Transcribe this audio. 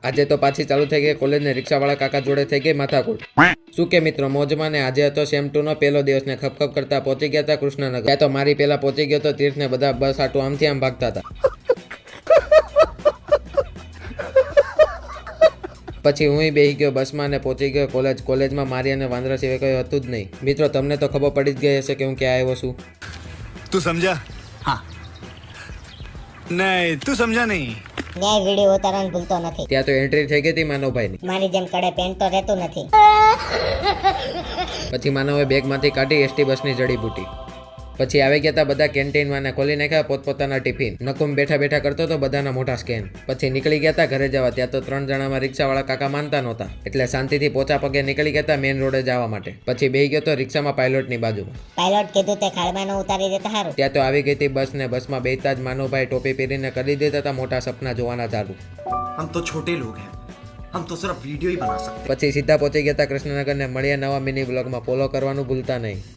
આજે તો પાછી ચાલુ થઈ ગઈ કોલેજ ને રિક્ષાવાળા કાકા જોડે થઈ ગઈ માથાકૂટ. શું કે મિત્રો મોજમાં ને આજે હતો સેમ 2 નો પહેલો દિવસ ને ખપખપ કરતા પહોંચી ગયા હતા કૃષ્ણનગર. ત્યાં તો મારી પહેલા પહોંચી ગયો તો તીર્થ ને બધા બસ આટું આમથી આમ ભાગતા હતા. પછી હું બેસી ગયો બસમાં ને પહોંચી ગયો કોલેજ. કોલેજમાં મારી અને વાંદરા સિવાય કંઈ હતું જ નહીં. મિત્રો તમને તો ખબર પડી જ ગઈ હશે કે હું ક્યાં આવ્યો છું. તું સમજા? હા. નહીં તું સમજા નહીં. ન્યાય વિડીયો ઉતારવાનું ભૂલતો નથી. ત્યાં તો એન્ટ્રી થઈ ગઈ હતી માનવભાઈની. મારી જેમ કડે પેન્ટ તો રહેતું નથી. પછી માનવે બેગમાંથી કાઢી એસટી બસની જડીબુટી. પછી આવી ગયા હતા બધા કેન્ટીનમાં ને ખોલી નાખ્યા પોતપોતાના ટિફિન. નકુમ બેઠા બેઠા કરતો તો બધાના મોટા સ્કેન. પછી નીકળી ગયા હતા ઘરે જવા. ત્યાં તો 3 જણામાં રિક્ષાવાળા કાકા માનતા નહોતા એટલે શાંતિથી પોચા પગે નીકળી ગયા હતા મેઇન રોડે જવા માટે. પછી બેસી ગયો તો રિક્ષામાં પાયલોટની બાજુમાં. પાયલોટ કીધું તે ખાડમાં ન ઉતારી દેતા હારું. ત્યાં તો આવી ગઈ હતી બસ ને બસમાં બેસતા જ માનવભાઈ ટોપી પહેરીને કરી દેતા હતા મોટા સપના જોવાના ચાલુ. हम तो छोटे लोग हैं, हम तो सिर्फ वीडियो ही बना सकते हैं। પછી સીધા પહોંચી ગયા હતા કૃષ્ણનગર ને મળીએ નવા મિની બ્લોગમાં. ફોલો કરવાનું ભૂલતા નહીં.